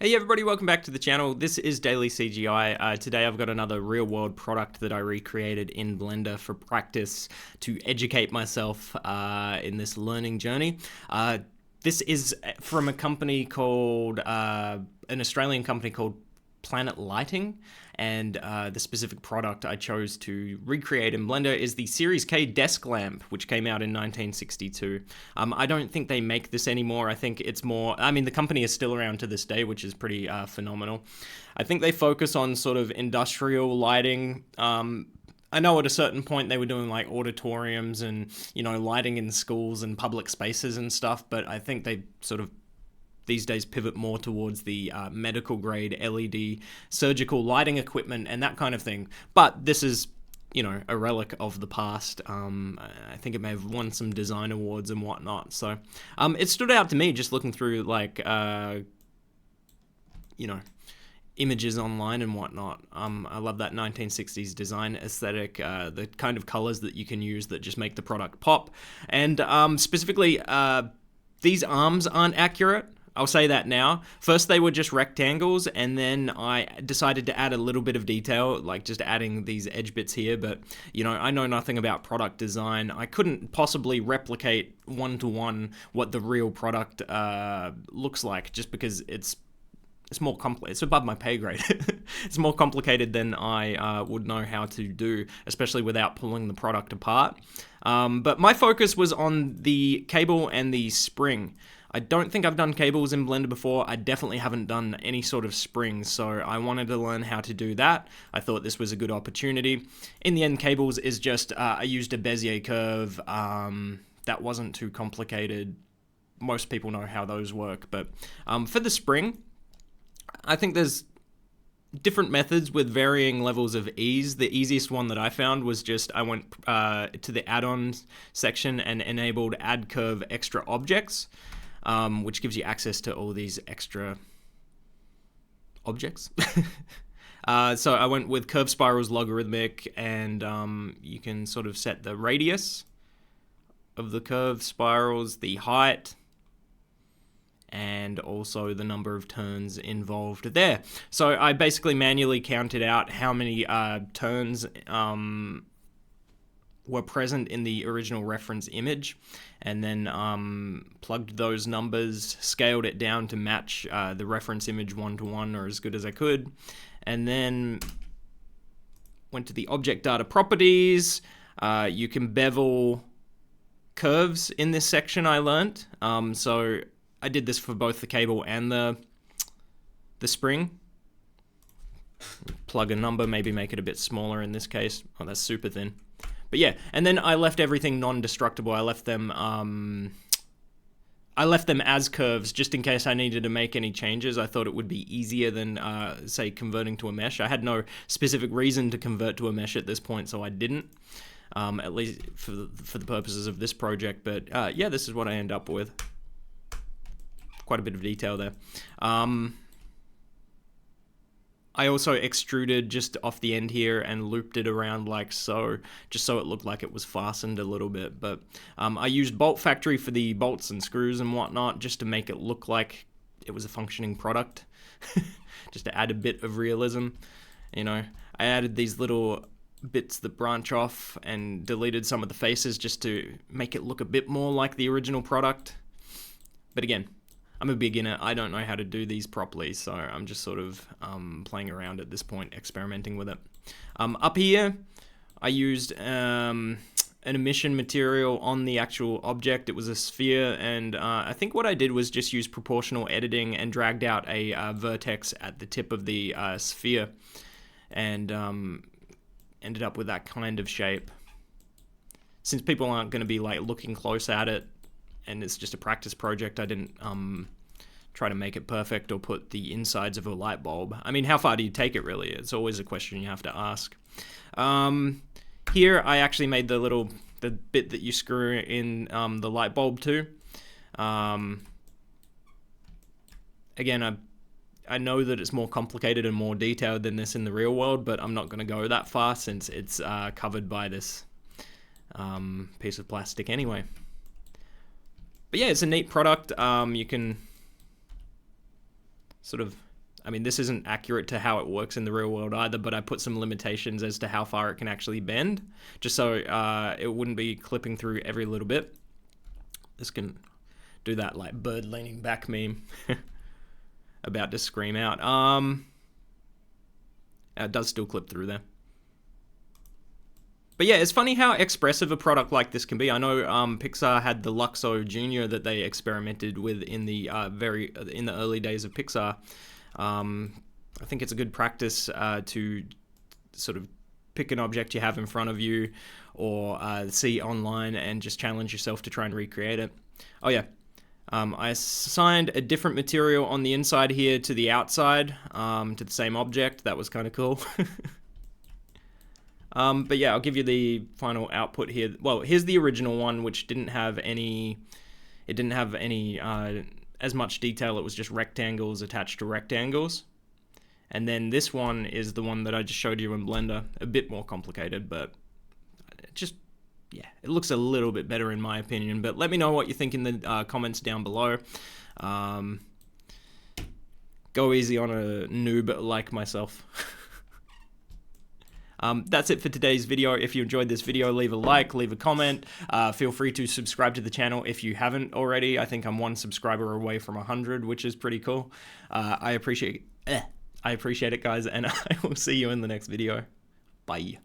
Hey everybody, welcome back to the channel. This is DailyCGI. Today I've got another real-world product that I recreated in Blender for practice to educate myself in this learning journey. This is from a company called, an Australian company called Planet Lighting, and the specific product I chose to recreate in Blender is the Series K desk lamp, which came out in 1962. I don't think they make this anymore. I think it's more, the company is still around to this day, which is pretty phenomenal. I think they focus on sort of industrial lighting. I know at a certain point they were doing like auditoriums and, lighting in schools and public spaces and stuff, but I think they sort of these days pivot more towards the medical grade LED surgical lighting equipment and that kind of thing. But this is, a relic of the past. I think it may have won some design awards and whatnot. So it stood out to me just looking through images online and whatnot. I love that 1960s design aesthetic, the kind of colors that you can use that just make the product pop. And specifically, these arms aren't accurate. I'll say that now. First they were just rectangles, and then I decided to add a little bit of detail, like just adding these edge bits here, but I know nothing about product design. I couldn't possibly replicate one-to-one what the real product looks like, just because it's more complicated. It's above my pay grade. It's more complicated than I would know how to do, especially without pulling the product apart. But my focus was on the cable and the spring. I don't think I've done cables in Blender before. I definitely haven't done any sort of springs, so I wanted to learn how to do that. I thought this was a good opportunity. In the end, cables is just, I used a Bezier curve. That wasn't too complicated. Most people know how those work, but for the spring, I think there's different methods with varying levels of ease. The easiest one that I found was just I went to the add-ons section and enabled add curve extra objects, which gives you access to all these extra objects. So I went with curve spirals logarithmic, and you can sort of set the radius of the curve spirals, the height, and also the number of turns involved there. So I basically manually counted out how many turns were present in the original reference image, and then plugged those numbers, scaled it down to match the reference image one-to-one or as good as I could, and then went to the object data properties. You can bevel curves in this section, I learned. So I did this for both the cable and the spring. Plug a number, maybe make it a bit smaller in this case. Oh, that's super thin. But yeah, and then I left everything non-destructible. I left them as curves just in case I needed to make any changes. I thought it would be easier than, say, converting to a mesh. I had no specific reason to convert to a mesh at this point, so I didn't, at least for the purposes of this project. But yeah, this is what I end up with. Quite a bit of detail there. I also extruded just off the end here and looped it around like so, just so it looked like it was fastened a little bit. But I used Bolt Factory for the bolts and screws and whatnot, just to make it look like it was a functioning product, just to add a bit of realism. I added these little bits that branch off and deleted some of the faces just to make it look a bit more like the original product. But again, I'm a beginner. I don't know how to do these properly, so I'm just sort of playing around at this point, experimenting with it. Up here, I used an emission material on the actual object. It was a sphere, and I think what I did was just use proportional editing and dragged out a vertex at the tip of the sphere, and ended up with that kind of shape. Since people aren't going to be like looking close at it, and it's just a practice project, I didn't try to make it perfect or put the insides of a light bulb. I mean, how far do you take it, really? It's always a question you have to ask. Here, I actually made the bit that you screw in the light bulb to. Again, I know that it's more complicated and more detailed than this in the real world, but I'm not going to go that far since it's covered by this piece of plastic anyway. But yeah, it's a neat product. You can sort of I mean, this isn't accurate to how it works in the real world either, but I put some limitations as to how far it can actually bend, just so it wouldn't be clipping through every little bit. This can do that like bird leaning back meme. About to scream out. It does still clip through there. But yeah, it's funny how expressive a product like this can be. I know Pixar had the Luxo Junior that they experimented with in the early days of Pixar. I think it's a good practice to sort of pick an object you have in front of you or see online and just challenge yourself to try and recreate it. Oh yeah, I assigned a different material on the inside here to the outside, to the same object. That was kind of cool. But yeah, I'll give you the final output here. Well, here's the original one, which didn't have any as much detail. It was just rectangles attached to rectangles. And then this one is the one that I just showed you in Blender. A bit more complicated, but just, yeah, it looks a little bit better in my opinion. But let me know what you think in the comments down below. Go easy on a noob like myself. That's it for today's video. If you enjoyed this video, leave a like, leave a comment. Feel free to subscribe to the channel if you haven't already. I think I'm 1 subscriber away from 100, which is pretty cool. I appreciate it, guys, and I will see you in the next video. Bye.